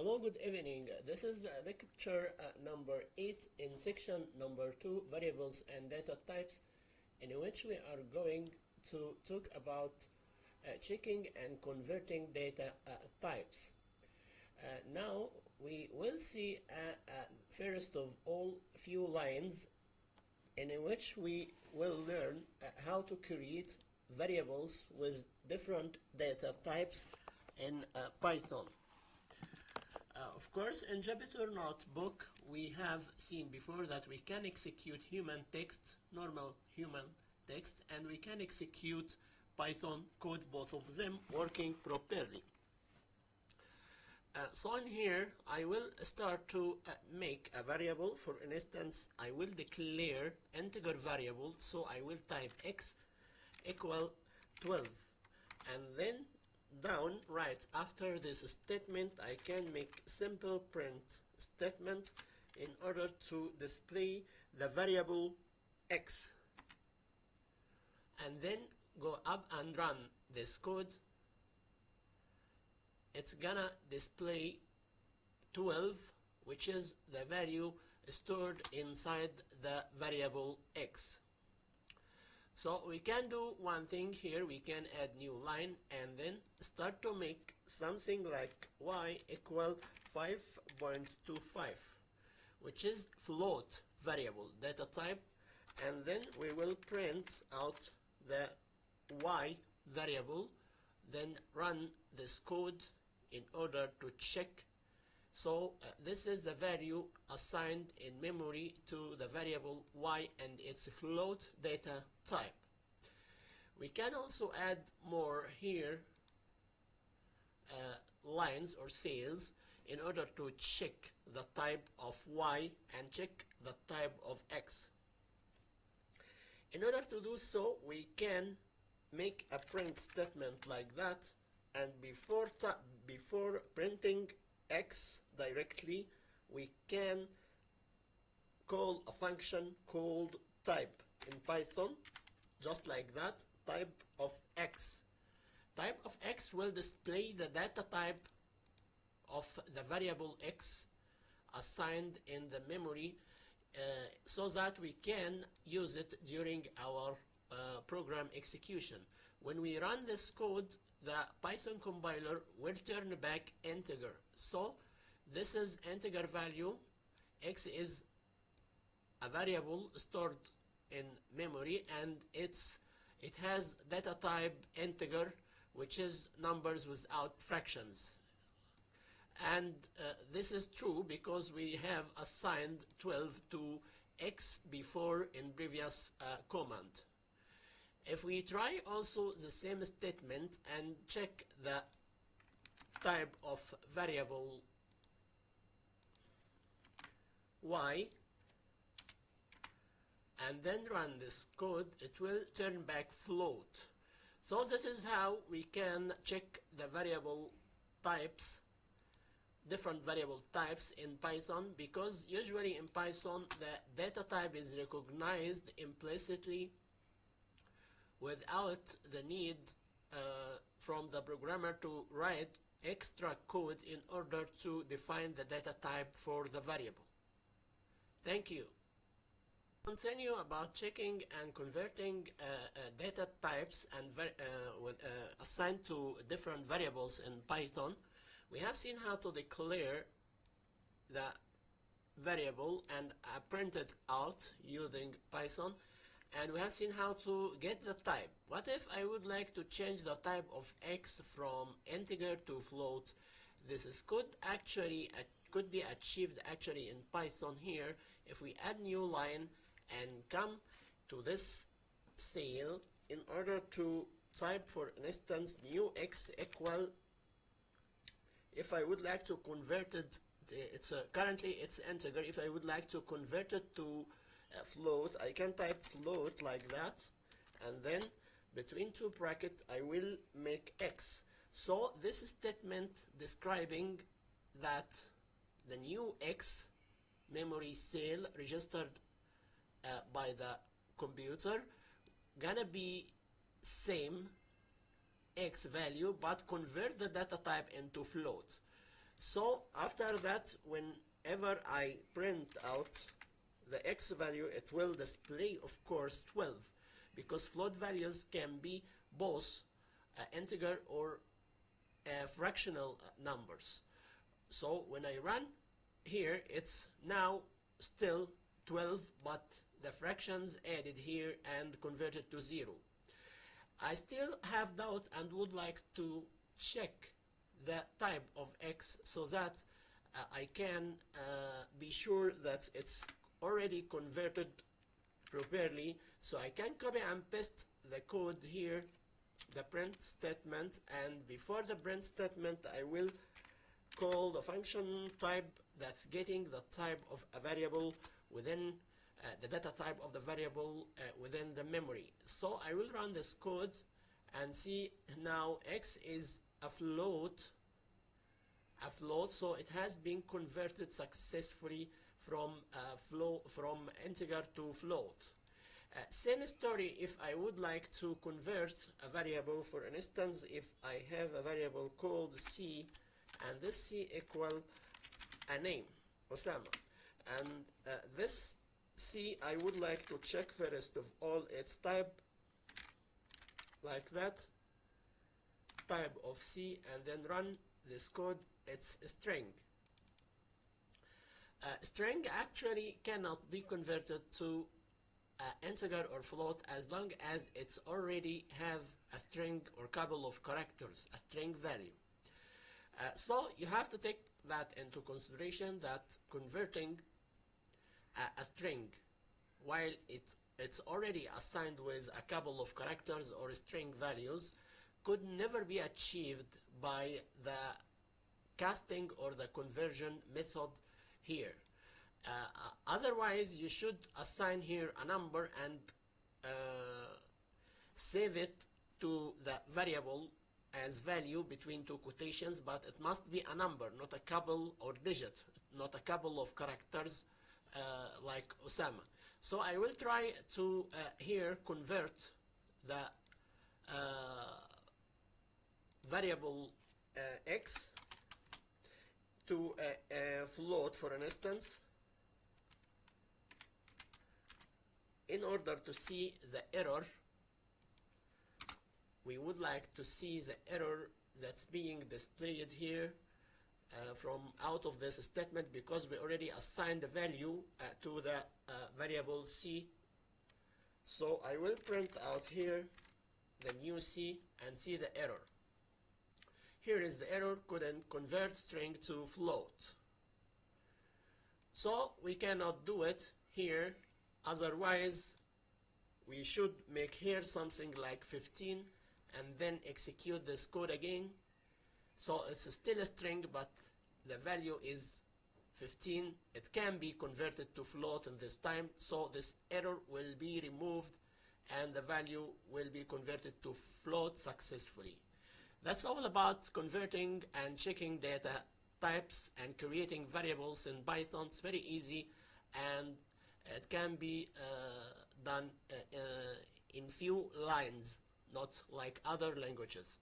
Hello, good evening. This is lecture number 8 in section number 2, variables and data types, in which we are going to talk about checking and converting data types. Now we will see first of all few lines in which we will learn how to create variables with different data types in Python. Of course, in Jupyter Notebook, we have seen before that we can execute human text, normal human text, and we can execute Python code, both of them working properly. So in here, I will start to make a variable. For instance, I will declare integer variable, so I will type x equal 12, and then down right after this statement I can make simple print statement in order to display the variable x, and then go up and run this code. It's gonna display 12, which is the value stored inside the variable x. So we can do one thing here. We can add new line and then start to make something like y equal 5.25, which is float variable data type, and then we will print out the y variable, then run this code in order to check. So this is the value assigned in memory to the variable y, and it's a float data type. We can also add more here lines or cells in order to check the type of y and check the type of x. In order to do so, we can make a print statement like that, and before printing x directly, we can call a function called type in Python, just like that. Type of x. Type of x will display the data type of the variable x assigned in the memory, so that we can use it during our program execution. When we run this code, the Python compiler will turn back integer. So this is integer value. X is a variable stored in memory, and it has data type integer, which is numbers without fractions. And this is true because we have assigned 12 to x before in previous command. If we try also the same statement and check the type of variable y, and then run this code, it will turn back float. So this is how we can check the variable types, different variable types in Python, because usually in Python the data type is recognized implicitly without the need from the programmer to write extra code in order to define the data type for the variable. Thank you. Continue about checking and converting data types and assigned to different variables in Python. We have seen how to declare the variable and print it out using Python, and we have seen how to get the type. What if I would like to change the type of x from integer to float? This could be achieved actually in Python here if we add new line and come to this cell in order to type, for instance, new x equal, if I would like to convert it, currently it's integer. If I would like to convert it to float, I can type float like that, and then between two brackets I will make x. So this statement describing that the new x memory cell registered by the computer gonna be same x value, but convert the data type into float. So after that, whenever I print out the x value, it will display, of course, 12, because float values can be both integer or fractional numbers. So when I run here, it's now still 12, but the fractions added here and converted to 0. I still have doubt and would like to check the type of x so that I can be sure that it's already converted properly. So I can copy and paste the code here, the print statement, and before the print statement I will call the function type that's getting the type of a variable within the data type of the variable within the memory. So I will run this code and see now x is a float, so it has been converted successfully from integer to float. Same story if I would like to convert a variable. For instance, if I have a variable called C, and this C equal a name, Osama, and this C I would like to check first of all its type, like that, type of C, and then run this code. It's a string. String actually cannot be converted to integer or float as long as it's already have a string or couple of characters, a string value. So you have to take that into consideration, that converting a string while it's already assigned with a couple of characters or string values could never be achieved by the casting or the conversion method here. Otherwise, you should assign here a number and save it to the variable as value between two quotations, but it must be a number, not a couple or digit, not a couple of characters like Osama. So I will try to here convert the variable x to a float, for an instance, in order to see the error. We would like to see the error that's being displayed here from out of this statement, because we already assigned the value to the variable C. So I will print out here the new C and see the error. Here is the error, couldn't convert string to float. So we cannot do it here, otherwise we should make here something like 15 and then execute this code again. So it's still a string, but the value is 15. It can be converted to float in this time, so this error will be removed and the value will be converted to float successfully. That's all about converting and checking data types and creating variables in Python. It's very easy, and it can be done in few lines, not like other languages.